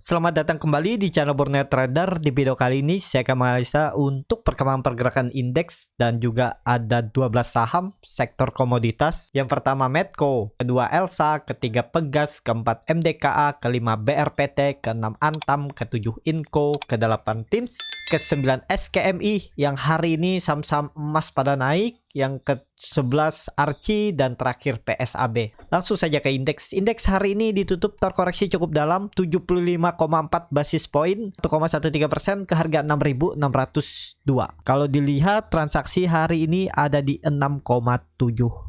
Selamat datang kembali di channel Borneo Trader. Di video kali ini saya akan menganalisa untuk perkembangan pergerakan indeks dan juga ada 12 saham sektor komoditas. Yang pertama Medco, kedua Elsa, ketiga Pegas, keempat MDKA, kelima BRPT, keenam Antam, ketujuh Inco, kedelapan Tins, ke-9 SKMI yang hari ini saham-saham emas pada naik, yang ke-11 Archie, dan terakhir PSAB. Langsung saja ke indeks. Indeks hari ini ditutup terkoreksi cukup dalam 75,4 basis poin, 1,13% ke harga 6.602. Kalau dilihat transaksi hari ini ada di 6,7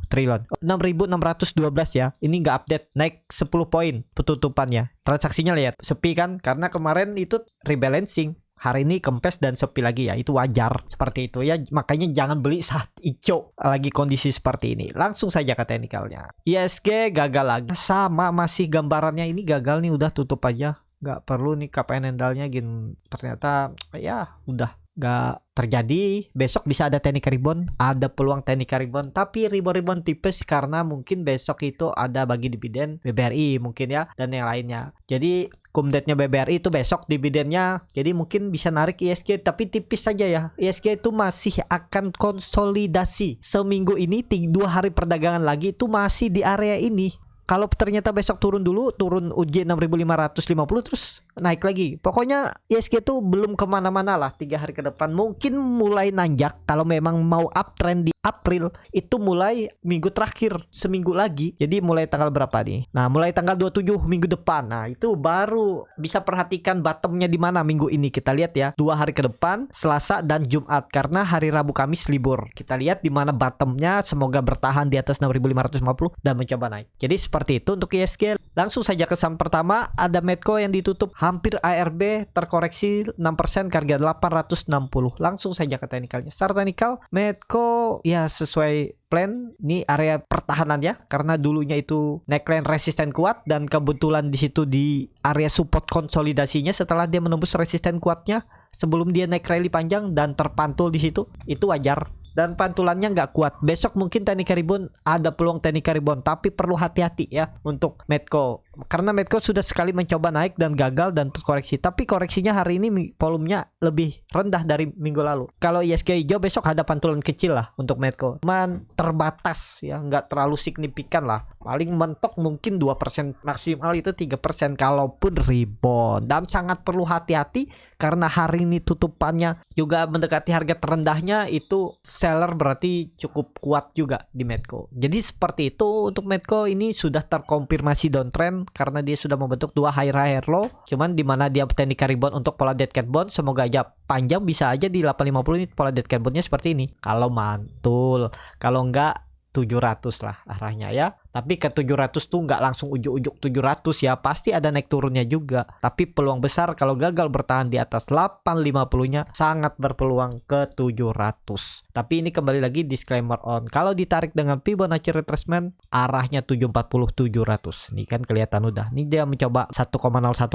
triliun. 6.612 ya. Ini nggak update, naik 10 poin penutupannya. Transaksinya lihat sepi kan, karena kemarin itu rebalancing. Hari ini kempes dan sepi lagi ya, itu wajar seperti itu ya, makanya jangan beli saat hijau lagi kondisi seperti ini. Langsung saja ke teknikalnya. ISG gagal lagi, sama masih gambarannya ini gagal nih, udah tutup aja, nggak perlu nih KPN handalnya gini. Ternyata ya udah nggak terjadi. Besok bisa ada teknik rebound, ada peluang teknik rebound, tapi rebound tipis karena mungkin besok itu ada bagi dividen BBRI mungkin ya, dan yang lainnya. Jadi kumdetnya BBRI itu besok dividennya, jadi mungkin bisa narik ISG, tapi tipis saja ya. ISG itu masih akan konsolidasi seminggu ini, 2 hari perdagangan lagi itu masih di area ini. Kalau ternyata besok turun dulu, turun UJ 6.550 terus naik lagi. Pokoknya ISG itu belum kemana-mana lah 3 hari ke depan. Mungkin mulai nanjak kalau memang mau uptrend di April, itu mulai minggu terakhir, seminggu lagi. Jadi mulai tanggal berapa nih? Nah, mulai tanggal 27 minggu depan. Nah, itu baru bisa perhatikan bottomnya di mana minggu ini. Kita lihat ya, 2 hari ke depan, Selasa dan Jumat, karena hari Rabu Kamis libur. Kita lihat di mana bottomnya, semoga bertahan di atas 6.550 dan mencoba naik. Jadi seperti itu untuk ISG. Langsung saja ke saham pertama, ada Medco yang ditutup hampir ARB, terkoreksi 6% ke harga 860. Langsung saja ke teknikalnya. Secara teknikal, Medco ya sesuai plan, ini area pertahanan ya, karena dulunya itu neckline resisten kuat dan kebetulan di situ di area support konsolidasinya setelah dia menembus resisten kuatnya sebelum dia naik rally panjang dan terpantul di situ, itu wajar. Dan pantulannya nggak kuat. Besok mungkin teknik rebound, ada peluang teknik rebound, tapi perlu hati-hati ya untuk Medco, karena Medco sudah sekali mencoba naik dan gagal dan terkoreksi. Tapi koreksinya hari ini volumenya lebih rendah dari minggu lalu. Kalau ISG hijau, besok ada pantulan kecil lah untuk Medco, cuman terbatas ya, nggak terlalu signifikan lah. Paling mentok mungkin 2%, maksimal itu 3% kalaupun rebound. Dan sangat perlu hati-hati karena hari ini tutupannya juga mendekati harga terendahnya, itu seller berarti cukup kuat juga di Medco. Jadi seperti itu untuk Medco. Ini sudah terkonfirmasi downtrend karena dia sudah membentuk 2 higher low, cuman dimana dia teknik rebound untuk pola dead cat bond. Semoga aja panjang, bisa aja di 850 ini pola dead cat bondnya seperti ini kalau mantul, kalau enggak 700 lah arahnya ya. Tapi ke 700 tuh nggak langsung ujuk-ujuk 700 ya, pasti ada naik turunnya juga. Tapi peluang besar kalau gagal bertahan di atas 850-nya, sangat berpeluang ke 700. Tapi ini kembali lagi disclaimer on, kalau ditarik dengan Fibonacci retracement arahnya 740 700. Ini kan kelihatan udah. Ini dia mencoba 1,018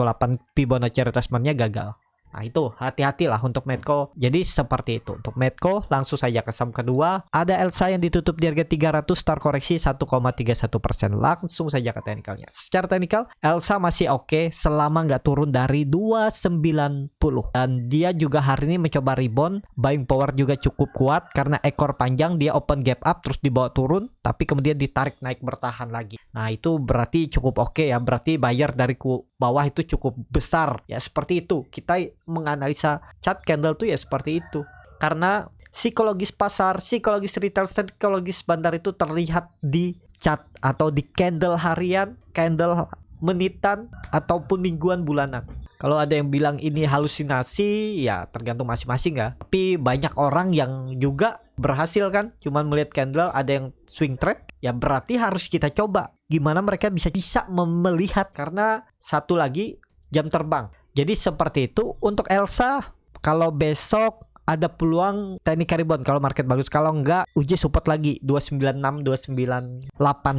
Fibonacci retracement-nya gagal. Nah, itu hati-hatilah untuk Medco. Jadi seperti itu untuk Medco. Langsung saja ke saham kedua, ada Elsa yang ditutup di harga 300, terkoreksi 1,31%. Langsung saja ke teknikalnya. Secara teknikal Elsa masih oke selama nggak turun dari 290, dan dia juga hari ini mencoba rebound. Buying power juga cukup kuat karena ekor panjang, dia open gap up terus dibawa turun, tapi kemudian ditarik naik bertahan lagi. Nah, itu berarti cukup oke ya, berarti buyer dari bawah itu cukup besar ya. Seperti itu kita menganalisa chart candle tuh ya, seperti itu. Karena psikologis pasar, psikologis retail, psikologis bandar itu terlihat di chart atau di candle harian, candle menitan, ataupun mingguan, bulanan. Kalau ada yang bilang ini halusinasi, ya tergantung masing-masing ya. Tapi banyak orang yang juga berhasil kan, cuman melihat candle, ada yang swing trade, ya berarti harus kita coba gimana mereka bisa melihat, karena satu lagi jam terbang. Jadi seperti itu untuk Elsa. Kalau besok ada peluang teknik rebound kalau market bagus, kalau enggak uji support lagi 296 298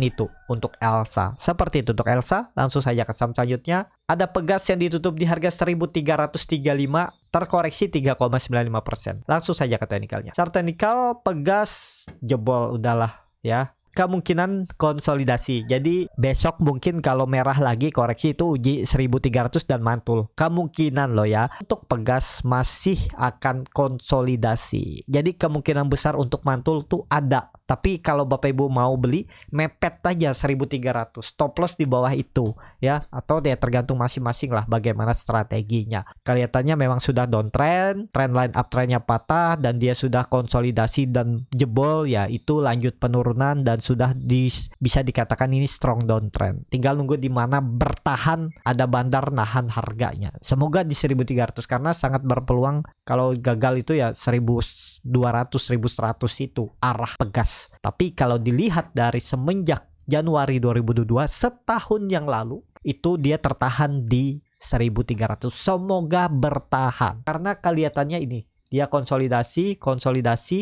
itu untuk Elsa. Seperti itu untuk Elsa. Langsung saja ke saham selanjutnya, ada Pegas yang ditutup di harga 1335, terkoreksi 3,95%. Langsung saja ke teknikalnya. Secara teknikal Pegas jebol udahlah ya. kemungkinan konsolidasi. Jadi besok mungkin kalau merah lagi koreksi itu uji 1300 dan mantul. Kemungkinan loh ya, untuk Pegas masih akan konsolidasi. Jadi kemungkinan besar untuk mantul tuh ada. Tapi kalau Bapak Ibu mau beli, mepet aja 1300. Stop loss di bawah itu ya, atau dia tergantung masing-masing lah bagaimana strateginya. Kelihatannya memang sudah downtrend, trend line uptrendnya patah dan dia sudah konsolidasi dan jebol ya, itu lanjut penurunan dan sudah bisa dikatakan ini strong downtrend. Tinggal nunggu di mana bertahan, ada bandar nahan harganya. Semoga di 1300 karena sangat berpeluang kalau gagal itu ya 1200 1100 itu arah Pegas. Tapi kalau dilihat dari semenjak Januari 2022 setahun yang lalu itu dia tertahan di 1300. Semoga bertahan karena kelihatannya ini dia konsolidasi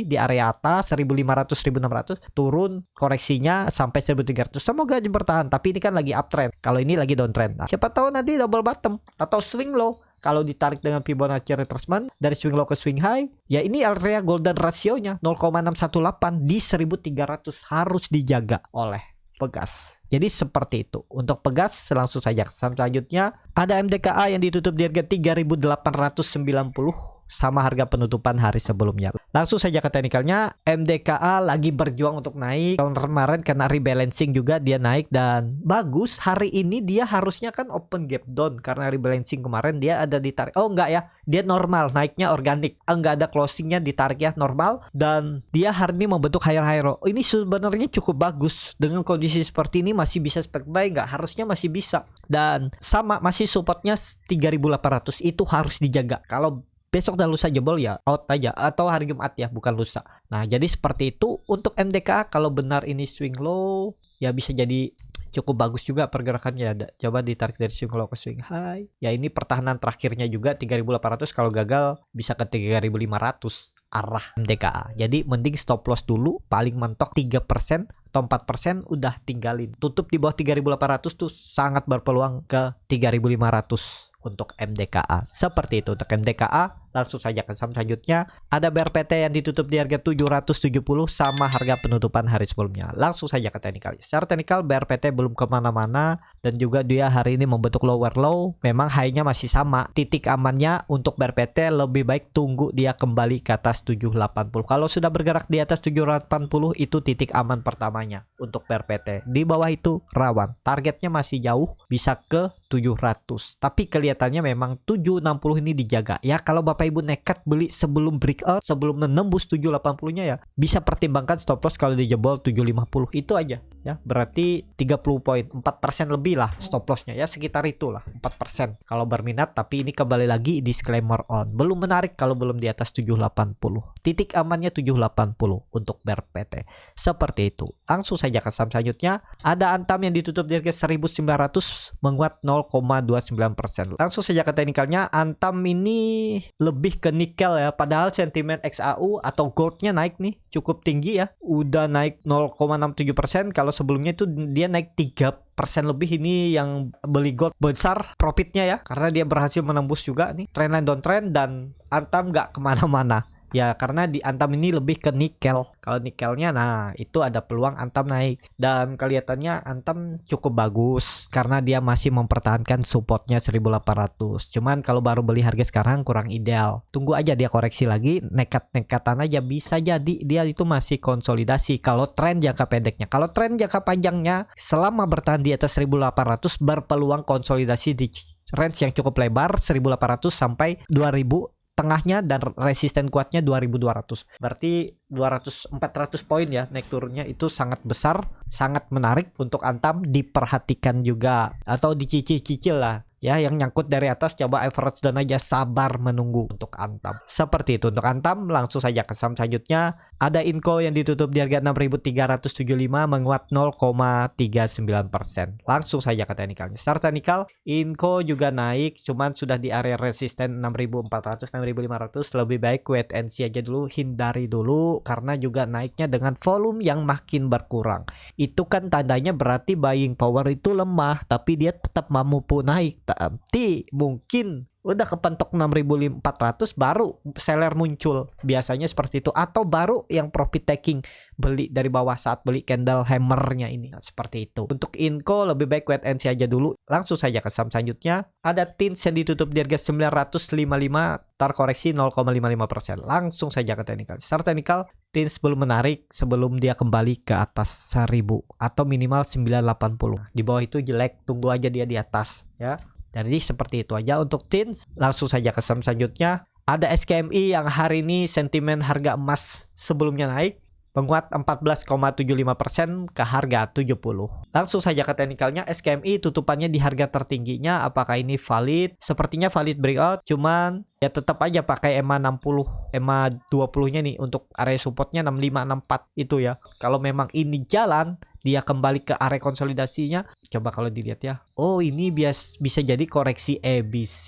di area atas 1500 1600 turun koreksinya sampai 1300. Semoga bertahan, tapi ini kan lagi uptrend. Kalau ini lagi downtrend. Nah, siapa tahu nanti double bottom atau swing low. Kalau ditarik dengan Fibonacci retracement dari swing low ke swing high, ya ini area golden ratio-nya 0,618 di 1300 harus dijaga oleh Pegas. Jadi seperti itu. Untuk Pegas langsung saja selanjutnya ada MDKA yang ditutup di harga 3890 sama harga penutupan hari sebelumnya. Langsung saja ke teknikalnya, MDKA lagi berjuang untuk naik. Tahun kemarin kena rebalancing juga dia naik dan bagus. Hari ini dia harusnya kan open gap down karena rebalancing kemarin dia ada ditarik. Oh enggak ya, dia normal naiknya organik. Enggak ada closingnya, ditarik ya normal dan dia hari ini membentuk higher low. Ini sebenarnya cukup bagus. Dengan kondisi seperti ini masih bisa spek buy enggak? Harusnya masih bisa. Dan sama masih supportnya 3800 itu harus dijaga. Kalau besok dan lusa jebol ya out aja, atau hari Jumat ya bukan lusa. Nah jadi seperti itu untuk MDKA. Kalau benar ini swing low ya bisa jadi cukup bagus juga pergerakannya. Coba ditarik dari swing low ke swing high. Ya ini pertahanan terakhirnya juga 3800, kalau gagal bisa ke 3500 arah MDKA. Jadi mending stop loss dulu, paling mentok 3% atau 4% udah tinggalin. Tutup di bawah 3800 tuh sangat berpeluang ke 3500 untuk MDKA. Seperti itu untuk MDKA. Langsung saja ke saham selanjutnya. Ada BRPT yang ditutup di harga 770 sama harga penutupan hari sebelumnya. Langsung saja ke teknikal. Secara teknikal BRPT belum kemana-mana dan juga dia hari ini membentuk lower low. Memang high-nya masih sama. Titik amannya untuk BRPT lebih baik tunggu dia kembali ke atas 780. Kalau sudah bergerak di atas 780 itu titik aman pertamanya untuk BRPT. Di bawah itu rawan. Targetnya masih jauh, bisa ke 700. Tapi kelihatannya memang 760 ini dijaga. Ya kalau Bapak Ibu nekat beli sebelum breakout, sebelum menembus 780-nya ya bisa pertimbangkan stop loss kalau dijebol 750. Itu aja ya. Berarti 30 poin, 4% lebih lah stop lossnya ya, sekitar itulah 4% kalau berminat. Tapi ini kembali lagi disclaimer on. Belum menarik kalau belum di atas 780. Titik amannya 780 untuk BRPT. Seperti itu. Langsung saja ke saham selanjutnya. Ada Antam yang ditutup di harga 1900 menguat 0,29%. Langsung saja ke teknikalnya. Antam ini lebih ke nikel ya, padahal sentimen XAU atau goldnya naik nih cukup tinggi ya, udah naik 0,67%. Kalau sebelumnya itu dia naik 3% lebih. Ini yang beli gold besar profitnya ya, karena dia berhasil menembus juga nih trendline downtrend dan Antam nggak kemana-mana ya, karena di Antam ini lebih ke nikel. Kalau nikelnya nah itu ada peluang Antam naik. Dan kelihatannya Antam cukup bagus karena dia masih mempertahankan supportnya 1800. Cuman kalau baru beli harga sekarang kurang ideal. Tunggu aja dia koreksi lagi, nekat-nekatan aja, bisa jadi dia itu masih konsolidasi kalau tren jangka pendeknya. Kalau tren jangka panjangnya selama bertahan di atas 1800 berpeluang konsolidasi di range yang cukup lebar 1800 sampai 2000, tengahnya dan resisten kuatnya 2200. Berarti 400 poin ya naik turunnya, itu sangat besar, sangat menarik untuk Antam diperhatikan juga atau dicicil-cicil lah. Ya, yang nyangkut dari atas coba average down aja, sabar menunggu untuk Antam. Seperti itu untuk Antam. Langsung saja ke saham selanjutnya. Ada Inco yang ditutup di harga 6.375 menguat 0,39%. Langsung saja ke teknikalnya. Secara teknikal Inco juga naik, cuman sudah di area resisten 6.400 6.500. Lebih baik wait and see aja dulu, hindari dulu karena juga naiknya dengan volume yang makin berkurang. Itu kan tandanya berarti buying power itu lemah, tapi dia tetap mampu naik. Nanti mungkin udah kepentok 6.400 baru seller muncul, biasanya seperti itu, atau baru yang profit taking beli dari bawah saat beli candle hammernya ini. Nah, seperti itu. Untuk Inco lebih baik wait and see aja dulu. Langsung saja ke saham selanjutnya. Ada Tins yang ditutup di harga 955, terkoreksi 0,55%. Langsung saja ke technical. Secara technical, Tins belum menarik sebelum dia kembali ke atas 1000 atau minimal 980. Di bawah itu jelek, tunggu aja dia di atas ya. Jadi seperti itu aja untuk Tins. Langsung saja ke saham selanjutnya. Ada SKMI yang hari ini sentimen harga emas sebelumnya naik, menguat 14,75% ke harga 70. Langsung saja ke teknikalnya. SKMI tutupannya di harga tertingginya. Apakah ini valid? Sepertinya valid breakout, cuman ya tetap aja pakai EMA 60, EMA 20-nya nih untuk area supportnya 6564 itu ya. Kalau memang ini jalan, dia kembali ke area konsolidasinya. Coba kalau dilihat ya. Oh, ini bisa jadi koreksi ABC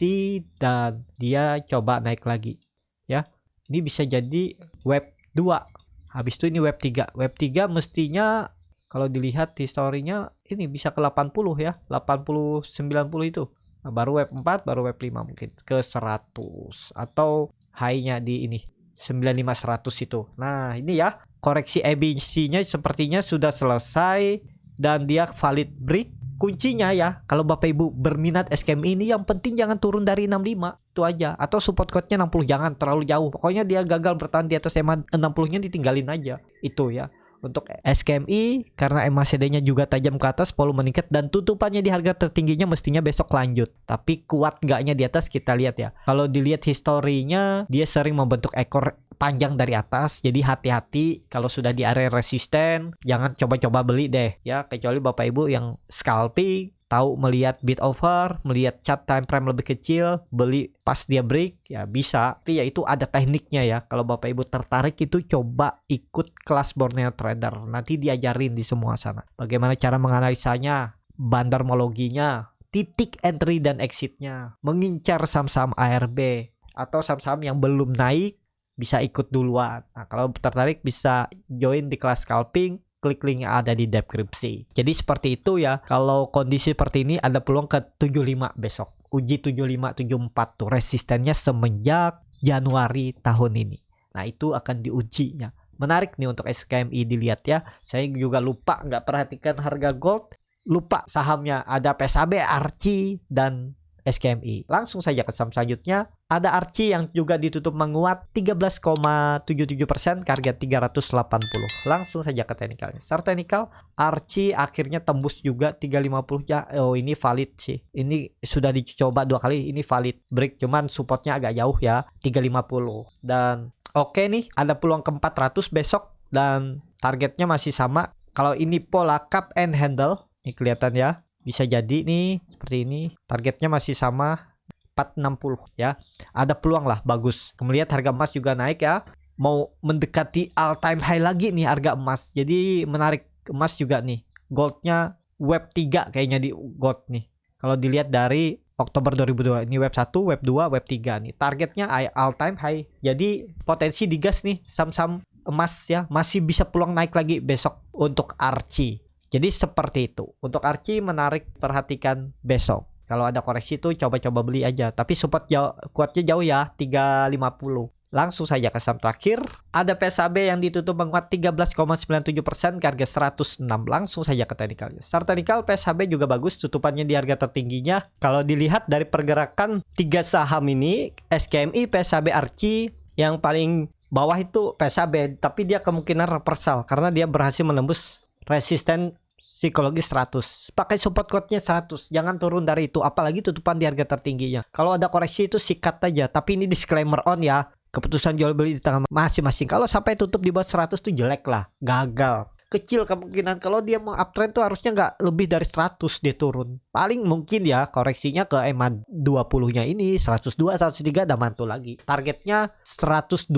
dan dia coba naik lagi. Ya. Ini bisa jadi web 2. Habis itu ini web 3. Web 3 mestinya kalau dilihat historinya ini bisa ke 80 ya. 80 90 itu. Nah, baru web 4, baru web 5 mungkin ke 100 atau high-nya di ini 95100 itu. Nah, ini ya. Koreksi ABC-nya sepertinya sudah selesai dan dia valid break. Kuncinya ya, kalau Bapak Ibu berminat SKM ini, yang penting jangan turun dari 65. Itu aja. Atau support code-nya 60, jangan terlalu jauh. Pokoknya dia gagal bertahan di atas EMA 60-nya ditinggalin aja. Itu ya. Untuk SKMI, karena MACD-nya juga tajam ke atas, volume meningkat, dan tutupannya di harga tertingginya mestinya besok lanjut. Tapi kuat nggaknya di atas kita lihat ya. Kalau dilihat historinya, dia sering membentuk ekor panjang dari atas. Jadi hati-hati kalau sudah di area resisten, jangan coba-coba beli deh ya. Kecuali Bapak Ibu yang scalping, tahu melihat bid over, melihat chart time frame lebih kecil, beli pas dia break ya bisa. Tapi ya itu ada tekniknya ya. Kalau Bapak Ibu tertarik itu coba ikut kelas Borneo Trader. Nanti diajarin di semua sana. Bagaimana cara menganalisanya, bandarmologinya, titik entry dan exitnya, mengincar saham-saham ARB atau saham-saham yang belum naik bisa ikut duluan. Nah, kalau tertarik bisa join di kelas scalping. Klik link yang ada di deskripsi. Jadi seperti itu ya. Kalau kondisi seperti ini ada peluang ke 75 besok. Uji 75 74 tuh resistennya semenjak Januari tahun ini. Nah, itu akan diuji ya. Menarik nih untuk SKMI dilihat ya. Saya juga lupa nggak perhatikan harga gold. Lupa sahamnya ada PSAB, Archie dan SKMI. Langsung saja ke saham selanjutnya. Ada Archie yang juga ditutup menguat 13,77% ke harga 380. Langsung saja ke teknikalnya. Secara teknikal, Archie akhirnya tembus juga 350 ya. Oh, ini valid sih. Ini sudah dicoba 2 kali, ini valid break, cuman supportnya agak jauh ya, 350. Dan oke nih, ada peluang ke 400 besok dan targetnya masih sama. Kalau ini pola cup and handle, ini kelihatan ya. Bisa jadi nih seperti ini. Targetnya masih sama 460 ya. Ada peluang lah, bagus. Kemudian harga emas juga naik ya. Mau mendekati all time high lagi nih harga emas. Jadi menarik emas juga nih. Goldnya web 3 kayaknya di gold nih. Kalau dilihat dari Oktober 2002. Ini web 1, web 2, web 3 nih. Targetnya all time high. Jadi potensi digas nih saham-saham emas ya. Masih bisa peluang naik lagi besok untuk Archie. Jadi seperti itu. Untuk Archie menarik perhatikan besok. Kalau ada koreksi itu coba-coba beli aja. Tapi support kuatnya jauh ya, 350. Langsung saja ke saham terakhir. Ada PSAB yang ditutup menguat 13,97% ke harga 106. Langsung saja ke teknikalnya. Secara teknikal PSAB juga bagus, tutupannya di harga tertingginya. Kalau dilihat dari pergerakan 3 saham ini, SKMI, PSAB, Archie, yang paling bawah itu PSAB, tapi dia kemungkinan reversal karena dia berhasil menembus resisten psikologis 100. Pakai support code-nya 100. Jangan turun dari itu, apalagi tutupan di harga tertingginya. Kalau ada koreksi itu sikat aja, tapi ini disclaimer on ya. Keputusan jual beli di tangan masing-masing. Kalau sampai tutup di bawah 100 tuh jelek lah, gagal. Kecil kemungkinan kalau dia mau uptrend tuh harusnya nggak lebih dari 100 dia turun. Paling mungkin ya koreksinya ke EMA 20-nya ini 102, 103 udah mantul lagi. Targetnya 120.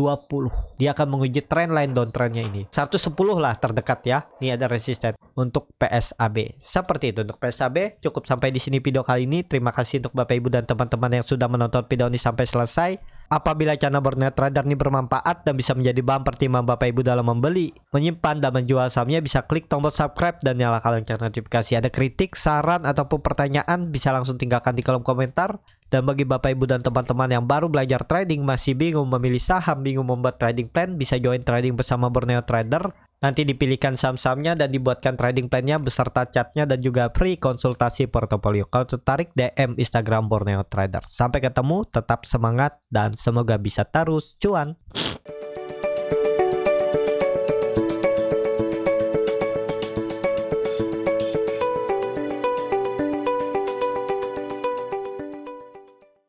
Dia akan menguji trendline downtrendnya ini. 110 lah terdekat ya. Ini ada resisten untuk PSAB. Seperti itu untuk PSAB. Cukup sampai di sini video kali ini. Terima kasih untuk Bapak Ibu dan teman-teman yang sudah menonton video ini sampai selesai. Apabila channel Borneo Trader ini bermanfaat dan bisa menjadi bahan pertimbangan Bapak Ibu dalam membeli, menyimpan, dan menjual sahamnya, bisa klik tombol subscribe dan nyalakan lonceng notifikasi. Ada kritik, saran, ataupun pertanyaan bisa langsung tinggalkan di kolom komentar. Dan bagi Bapak Ibu dan teman-teman yang baru belajar trading, masih bingung memilih saham, bingung membuat trading plan, bisa join trading bersama Borneo Trader. Nanti dipilihkan saham-sahamnya dan dibuatkan trading plan-nya beserta chartnya dan juga free konsultasi portofolio. Kalau tertarik, DM Instagram Borneo Trader. Sampai ketemu, tetap semangat dan semoga bisa terus cuan.